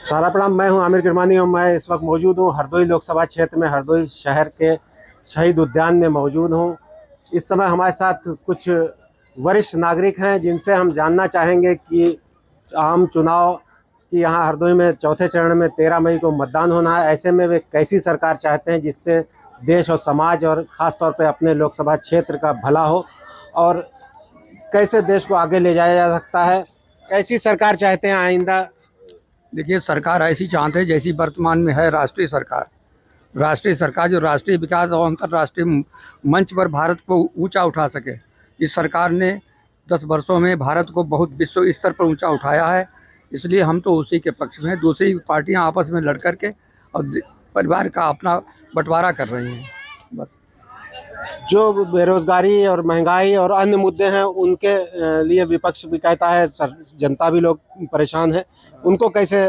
सारा प्रणाम। मैं हूं आमिर किरमानी और मैं इस वक्त मौजूद हूं हरदोई लोकसभा क्षेत्र में, हरदोई शहर के शहीद उद्यान में मौजूद हूं। इस समय हमारे साथ कुछ वरिष्ठ नागरिक हैं जिनसे हम जानना चाहेंगे कि आम चुनाव की यहाँ हरदोई में चौथे चरण में 13 मई को मतदान होना है। ऐसे में वे कैसी सरकार चाहते हैं जिससे देश और समाज और ख़ास तौर पे अपने लोकसभा क्षेत्र का भला हो, और कैसे देश को आगे ले जाया जा सकता है। कैसी सरकार चाहते हैं आइंदा? देखिए, सरकार ऐसी चाहते हैं जैसी वर्तमान में है राष्ट्रीय सरकार। राष्ट्रीय सरकार जो राष्ट्रीय विकास और अंतर्राष्ट्रीय मंच पर भारत को ऊंचा उठा सके। इस सरकार ने 10 वर्षों में भारत को बहुत विश्व स्तर पर ऊंचा उठाया है, इसलिए हम तो उसी के पक्ष में हैं। दूसरी पार्टियां आपस में लड़ करके और परिवार का अपना बंटवारा कर रही हैं, बस। जो बेरोजगारी और महंगाई और अन्य मुद्दे हैं उनके लिए विपक्ष भी कहता है, जनता भी लोग परेशान है, उनको कैसे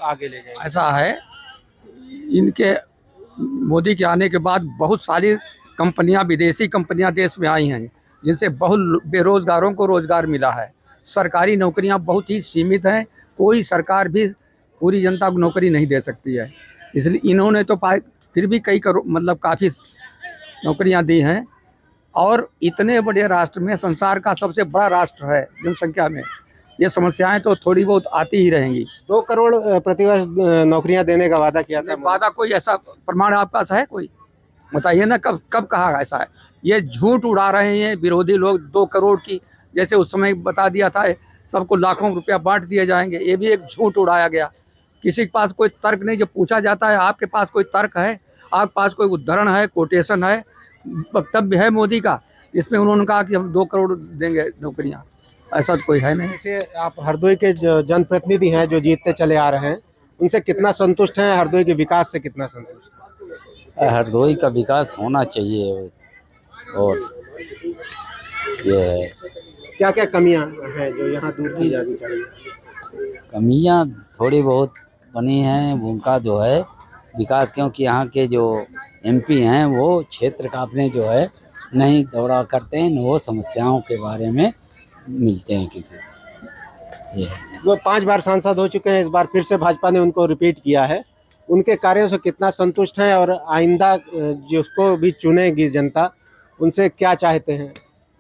आगे ले जाए? ऐसा है, इनके मोदी के आने के बाद बहुत सारी कंपनियां, विदेशी कंपनियां देश में आई हैं, जिनसे बहुत बेरोजगारों को रोजगार मिला है। सरकारी नौकरियां बहुत ही सीमित हैं, कोई सरकार भी पूरी जनता को नौकरी नहीं दे सकती है। इसलिए इन्होंने तो फिर भी कई करोड़, मतलब काफ़ी नौकरियां दी हैं। और इतने बड़े राष्ट्र में, संसार का सबसे बड़ा राष्ट्र है जनसंख्या में, ये समस्याएं तो थोड़ी बहुत आती ही रहेंगी। 2 करोड़ प्रतिवर्ष नौकरियां देने का वादा किया था। वादा कोई ऐसा प्रमाण आपके पास है? कोई बताइए ना, कब कब कहा ऐसा है? ये झूठ उड़ा रहे हैं विरोधी लोग। 2 करोड़ की, जैसे उस समय बता दिया था सबको लाखों रुपया बांट दिए जाएंगे, ये भी एक झूठ उड़ाया गया। किसी के पास कोई तर्क नहीं। जब पूछा जाता है आपके पास कोई तर्क है, आपके पास कोई उदाहरण है, कोटेशन है, वक्तव्य है मोदी का, इसमें उन्होंने कहा कि हम 2 करोड़ देंगे नौकरियां, ऐसा तो कोई है नहीं। जैसे आप हरदोई के जो जनप्रतिनिधि हैं जो जीतते चले आ रहे हैं, उनसे कितना संतुष्ट हैं? हरदोई के विकास से कितना संतुष्ट हैं? हरदोई का विकास होना चाहिए, और ये है, क्या क्या कमियां हैं जो यहाँ दूर की जानी चाहिए? कमियां थोड़ी बहुत बनी हैं उनका जो है विकास, क्योंकि यहाँ के जो एमपी हैं वो क्षेत्र का अपने जो है नहीं दौरा करते हैं, न वो समस्याओं के बारे में मिलते हैं किसी से। ये है। वो 5 बार सांसद हो चुके हैं, इस बार फिर से भाजपा ने उनको रिपीट किया है। उनके कार्यों से कितना संतुष्ट हैं, और आइंदा जिसको भी चुनेगी जनता, उनसे क्या चाहते हैं?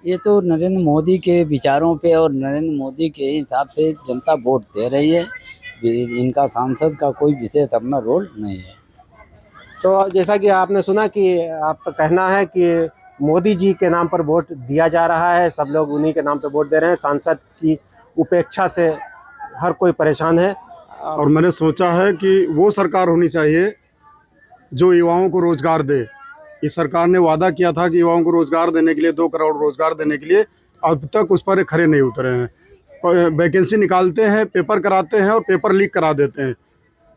ये तो नरेंद्र मोदी के विचारों पे और नरेंद्र मोदी के हिसाब से जनता वोट दे रही है। इनका सांसद का कोई विशेष अपना रोल नहीं है। तो जैसा कि आपने सुना कि आपका कहना है कि मोदी जी के नाम पर वोट दिया जा रहा है, सब लोग उन्हीं के नाम पे वोट दे रहे हैं, सांसद की उपेक्षा से हर कोई परेशान है। और मैंने सोचा है कि वो सरकार होनी चाहिए जो युवाओं को रोजगार दे। इस सरकार ने वादा किया था कि युवाओं को रोजगार देने के लिए, 2 करोड़ रोजगार देने के लिए, अब तक उस पर खरे नहीं उतरे हैं। वैकेंसी निकालते हैं, पेपर कराते हैं और पेपर लीक करा देते हैं।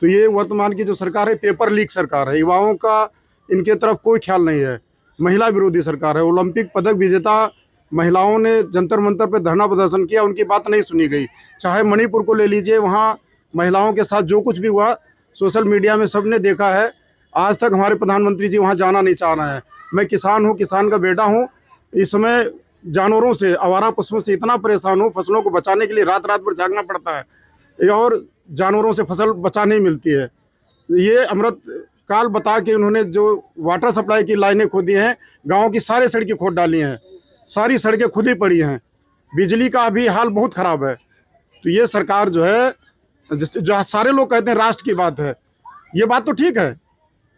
तो ये वर्तमान की जो सरकार है, पेपर लीक सरकार है। युवाओं का इनके तरफ कोई ख्याल नहीं है। महिला विरोधी सरकार है। ओलंपिक पदक विजेता महिलाओं ने जंतर मंतर पर धरना प्रदर्शन किया, उनकी बात नहीं सुनी गई। चाहे मणिपुर को ले लीजिए, वहाँ महिलाओं के साथ जो कुछ भी हुआ सोशल मीडिया में सबने देखा है। आज तक हमारे प्रधानमंत्री जी वहाँ जाना नहीं चाह रहे हैं। मैं किसान हूँ, किसान का बेटा हूँ। इस समय जानवरों से, आवारा पशुओं से इतना परेशान हूँ, फसलों को बचाने के लिए रात रात भर जागना पड़ता है और जानवरों से फसल बचा नहीं मिलती है। ये अमृत काल बता के उन्होंने जो वाटर सप्लाई की लाइनें खोदी हैं, गाँव की सारी सड़कें खोद डाली हैं, सारी सड़कें खुद ही पड़ी हैं। बिजली का अभी हाल बहुत ख़राब है। तो ये सरकार जो है, जो सारे लोग कहते हैं राष्ट्र की बात है, ये बात तो ठीक है,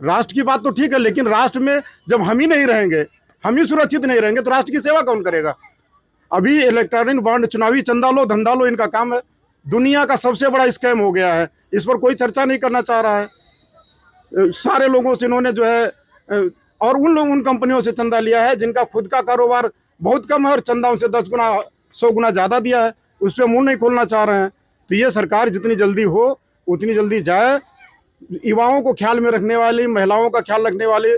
राष्ट्र की बात तो ठीक है, लेकिन राष्ट्र में जब हम ही नहीं रहेंगे, हम ही सुरक्षित नहीं रहेंगे, तो राष्ट्र की सेवा कौन करेगा? अभी इलेक्ट्रॉनिक बॉन्ड, चुनावी चंदा लो, धंधा लो, इनका काम है। दुनिया का सबसे बड़ा स्कैम हो गया है, इस पर कोई चर्चा नहीं करना चाह रहा है। सारे लोगों से इन्होंने जो है, और उन कंपनियों से चंदा लिया है जिनका खुद का कारोबार बहुत कम है और चंदा उनसे 10 गुना 100 गुना ज़्यादा दिया है, उस पर मुँह नहीं खोलना चाह रहे हैं। तो ये सरकार जितनी जल्दी हो उतनी जल्दी जाए। युवाओं को ख्याल में रखने वाली, महिलाओं का ख्याल रखने वाली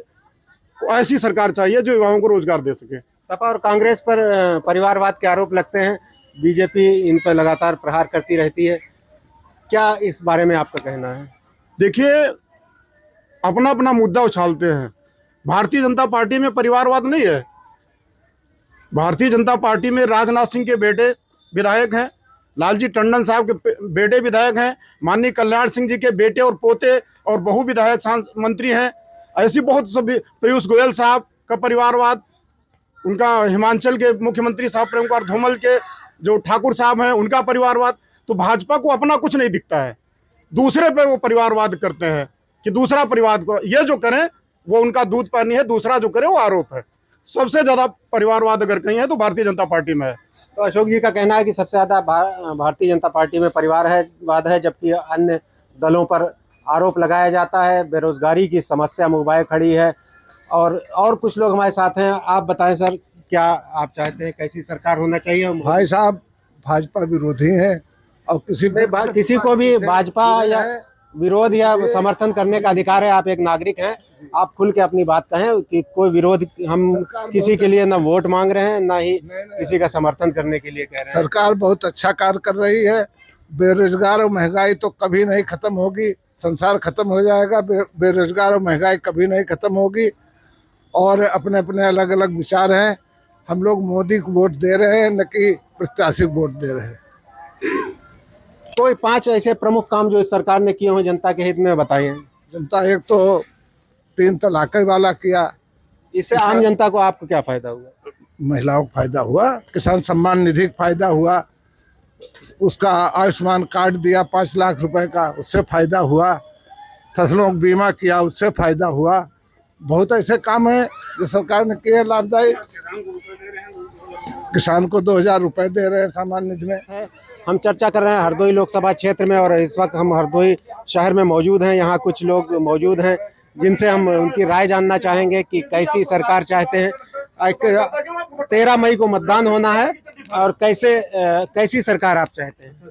ऐसी सरकार चाहिए जो युवाओं को रोजगार दे सके। सपा और कांग्रेस पर परिवारवाद के आरोप लगते हैं, बीजेपी इन पर लगातार प्रहार करती रहती है, क्या इस बारे में आपका कहना है? देखिए, अपना अपना मुद्दा उछालते हैं। भारतीय जनता पार्टी में परिवारवाद नहीं है। भारतीय जनता पार्टी में राजनाथ सिंह के बेटे विधायक हैं, लालजी टंडन साहब के बेटे विधायक हैं, माननीय कल्याण सिंह जी के बेटे और पोते और बहु विधायक मंत्री हैं। ऐसी बहुत सभी, पीयूष गोयल साहब का परिवारवाद, उनका हिमाचल के मुख्यमंत्री साहब प्रेम कुमार धूमल के जो ठाकुर साहब हैं उनका परिवारवाद। तो भाजपा को अपना कुछ नहीं दिखता है, दूसरे पे वो परिवारवाद करते हैं कि दूसरा परिवार को ये जो करें वो उनका दूध पानी है, दूसरा जो करे वो आरोप है। सबसे ज्यादा परिवारवाद अगर कहीं है तो भारतीय जनता पार्टी में है। तो अशोक जी का कहना है कि सबसे ज्यादा भारतीय जनता पार्टी में परिवारवाद है, जबकि अन्य दलों पर आरोप लगाया जाता है। बेरोजगारी की समस्या मुंबई खड़ी है। और कुछ लोग हमारे साथ हैं। आप बताएं सर, क्या आप चाहते हैं, कैसी सरकार होना चाहिए? भाई साहब भाजपा विरोधी हैं और किसी को भी भाजपा या विरोध या समर्थन करने का अधिकार है। आप एक नागरिक हैं, आप खुल के अपनी बात कहें कि कोई विरोध, हम किसी के लिए ना वोट मांग रहे हैं, ना ही किसी का समर्थन करने के लिए कह रहे हैं। सरकार बहुत अच्छा कार्य कर रही है। बेरोजगार और महंगाई तो कभी नहीं खत्म होगी, संसार खत्म हो जाएगा, बेरोजगार और महंगाई कभी नहीं खत्म होगी। और अपने अपने अलग अलग विचार हैं। हम लोग मोदी को वोट दे रहे हैं, न कि प्रत्याशी को वोट दे रहे हैं। कोई 5 ऐसे प्रमुख काम जो इस सरकार ने किए हों जनता के हित में बताइए। जनता, एक तो 3 तलाक वाला किया, इससे आम जनता को आपको क्या फायदा हुआ? महिलाओं को फायदा हुआ, किसान सम्मान निधि का फायदा हुआ, उसका आयुष्मान कार्ड दिया 5 लाख रुपए का, उससे फायदा हुआ, फसलों का बीमा किया, उससे फायदा हुआ। बहुत ऐसे काम हैं जो सरकार ने किए लाभदायी। किसान को 2000 रुपए दे रहे हैं सामान्य निधि में। हम चर्चा कर रहे हैं हरदोई लोकसभा क्षेत्र में, और इस वक्त हम हरदोई शहर में मौजूद हैं। यहाँ कुछ लोग मौजूद हैं जिनसे हम उनकी राय जानना चाहेंगे कि कैसी सरकार चाहते हैं। 13 मई को मतदान होना है, और कैसी सरकार आप चाहते हैं?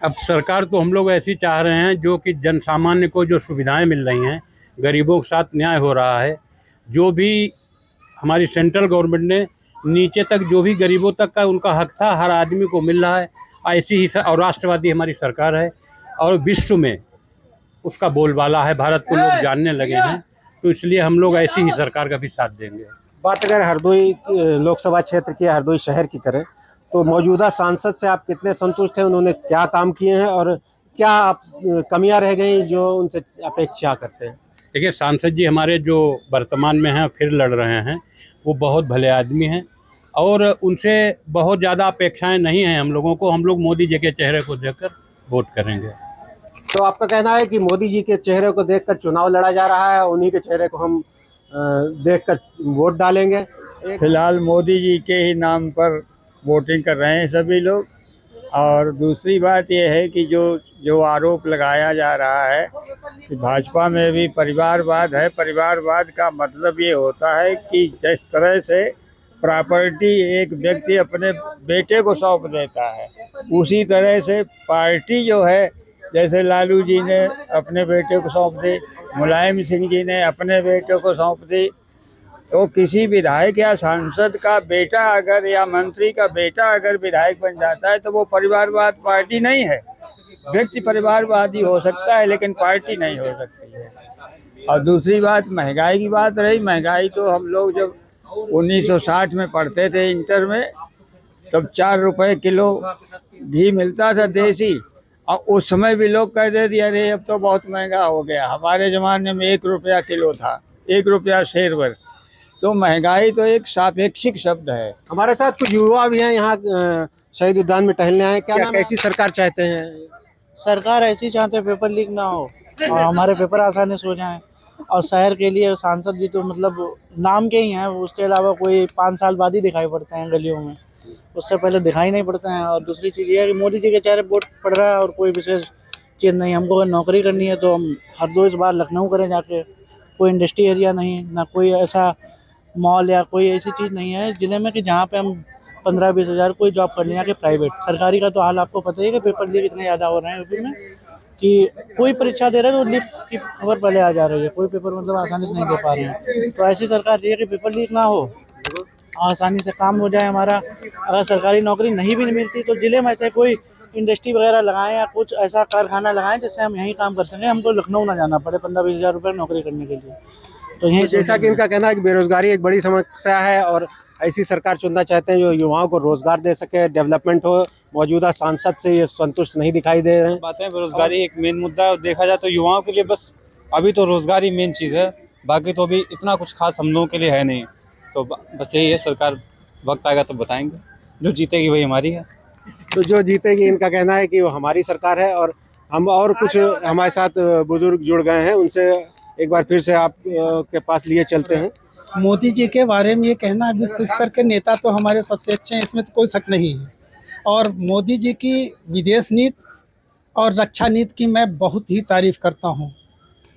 अब सरकार तो हम लोग ऐसी चाह रहे हैं जो कि जन सामान्य को जो सुविधाएं मिल रही हैं, गरीबों के साथ न्याय हो रहा है। जो भी हमारी सेंट्रल गवर्नमेंट ने नीचे तक जो भी गरीबों तक का उनका हक था हर आदमी को मिल रहा है, ऐसी ही और राष्ट्रवादी हमारी सरकार है, और विश्व में उसका बोलबाला है, भारत को लोग जानने लगे हैं। तो इसलिए हम लोग ऐसी ही सरकार का भी साथ देंगे। बात अगर हरदोई लोकसभा क्षेत्र की, हरदोई शहर की करें, तो मौजूदा सांसद से आप कितने संतुष्ट हैं? उन्होंने क्या काम किए हैं और क्या आप कमियां रह गई जो उनसे अपेक्षा करते हैं? देखिए, सांसद जी हमारे जो वर्तमान में हैं, फिर लड़ रहे हैं, वो बहुत भले आदमी हैं, और उनसे बहुत ज़्यादा अपेक्षाएं नहीं हैं हम लोगों को। हम लोग मोदी जी के चेहरे को देखकर वोट करेंगे। तो आपका कहना है कि मोदी जी के चेहरे को देखकर चुनाव लड़ा जा रहा है, उन्हीं के चेहरे को हम देखकर वोट डालेंगे? फिलहाल मोदी जी के ही नाम पर वोटिंग कर रहे हैं सभी लोग। और दूसरी बात यह है कि जो आरोप लगाया जा रहा है कि भाजपा में भी परिवारवाद है। परिवारवाद का मतलब ये होता है कि जिस तरह से प्रॉपर्टी एक व्यक्ति अपने बेटे को सौंप देता है, उसी तरह से पार्टी जो है, जैसे लालू जी ने अपने बेटे को सौंप दी, मुलायम सिंह जी ने अपने बेटे को सौंप दी। तो किसी विधायक या सांसद का बेटा अगर, या मंत्री का बेटा अगर विधायक बन जाता है तो वो परिवारवाद पार्टी नहीं है। व्यक्ति परिवारवादी हो सकता है लेकिन पार्टी नहीं हो सकती है। और दूसरी बात, महंगाई की बात रही। महंगाई तो हम लोग जब 1960 में पढ़ते थे इंटर में, तब 4 रुपए किलो घी मिलता था देसी, और उस समय भी लोग कहते थे अरे अब तो बहुत महंगा हो गया। हमारे ज़माने में 1 रुपया किलो था, 1 रुपया शेर भर। तो महंगाई तो एक सापेक्षिक शब्द है। हमारे साथ कुछ युवा भी हैं यहाँ शहीद उद्यान में टहलने आए। क्या कैसी सरकार चाहते हैं? सरकार ऐसी चाहते हैं पेपर लीक ना हो और हमारे पेपर आसानी से हो जाएं। और शहर के लिए सांसद जी तो मतलब नाम के ही हैं, उसके अलावा कोई 5 साल बाद ही दिखाई पड़ते हैं गलियों में, उससे पहले दिखाई नहीं पड़ते हैं। और दूसरी चीज़ ये है कि मोदी जी के चेहरे वोट पड़ रहा है और कोई विशेष चीज़ नहीं। हमको अगर नौकरी करनी है तो हम हरदोई इस बार लखनऊ करें जाके। कोई इंडस्ट्री एरिया नहीं, ना कोई ऐसा मॉल या कोई ऐसी चीज़ नहीं है जिले में कि जहाँ पे हम 15-20 हज़ार कोई जॉब करने जाके प्राइवेट। सरकारी का तो हाल आपको पता ही है कि पेपर लीक इतने ज़्यादा हो रहे हैं यूपी में कि कोई परीक्षा दे रहा है तो लीक की खबर पहले आ जा रही है। कोई पेपर मतलब आसानी से नहीं दे पा रहे हैं। तो ऐसी सरकार चाहिए कि पेपर लीक ना हो, आसानी से काम हो जाए हमारा। अगर सरकारी नौकरी नहीं भी मिलती तो ज़िले में ऐसे कोई इंडस्ट्री वगैरह लगाएं या कुछ ऐसा कारखाना लगाएं जिससे हम यहीं काम कर सकें, हमको लखनऊ ना जाना पड़े 15-20 हज़ार रुपये नौकरी करने के लिए। तो यही जैसा कि इनका कहना है कि बेरोजगारी एक बड़ी समस्या है और ऐसी सरकार चुनना चाहते हैं जो युवाओं को रोजगार दे सके, डेवलपमेंट हो। मौजूदा सांसद से ये संतुष्ट नहीं दिखाई दे रहे हैं। बातें बेरोजगारी एक मेन मुद्दा है, और देखा जाए तो युवाओं के लिए बस अभी तो रोजगार ही मेन चीज़ है, बाकी तो अभी इतना कुछ खास हम लोगों के लिए है नहीं। तो बस यही है, सरकार वक्त आएगा तो बताएंगे, जो जीतेगी वही हमारी है। तो जो जीतेगी, इनका कहना है कि वो हमारी सरकार है। और हम और कुछ हमारे साथ बुजुर्ग जुड़ गए हैं, उनसे एक बार फिर से आप के पास लिए चलते हैं। मोदी जी के बारे में ये कहना है, विश्व स्तर के नेता तो हमारे सबसे अच्छे हैं, इसमें तो कोई शक नहीं है। और मोदी जी की विदेश नीति और रक्षा नीति की मैं बहुत ही तारीफ करता हूँ,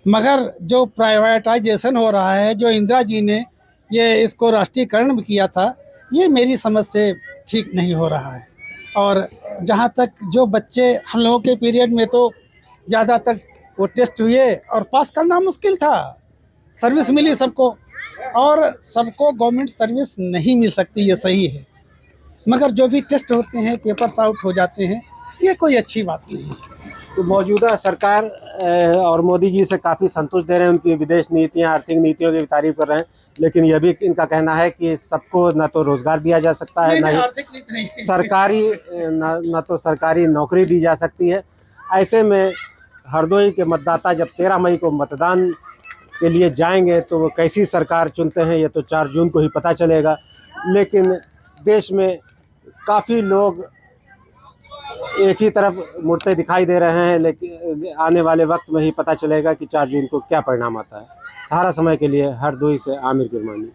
मगर जो प्राइवेटाइजेशन हो रहा है, जो इंदिरा जी ने ये इसको राष्ट्रीयकरण किया था, ये मेरी समझ से ठीक नहीं हो रहा है। और जहाँ तक जो बच्चे हम लोगों के पीरियड में तो ज़्यादातर वो टेस्ट हुए और पास करना मुश्किल था, सर्विस मिली सबको, और सबको गवर्नमेंट सर्विस नहीं मिल सकती, ये सही है, मगर जो भी टेस्ट होते हैं पेपर्स आउट हो जाते हैं, ये कोई अच्छी बात नहीं है। तो मौजूदा सरकार और मोदी जी से काफ़ी संतुष्ट दे रहे हैं, उनकी विदेश नीतियां, आर्थिक नीतियों की भी तारीफ कर रहे हैं, लेकिन यह भी इनका कहना है कि सबको न तो रोजगार दिया जा सकता है, न तो सरकारी नौकरी दी जा सकती है। ऐसे में हरदोई के मतदाता जब 13 मई को मतदान के लिए जाएंगे तो वो कैसी सरकार चुनते हैं, ये तो 4 जून को ही पता चलेगा। लेकिन देश में काफ़ी लोग एक ही तरफ मुड़ते दिखाई दे रहे हैं, लेकिन आने वाले वक्त में ही पता चलेगा कि 4 जून को क्या परिणाम आता है। सहारा समय के लिए हरदोई से आमिर किरमानी।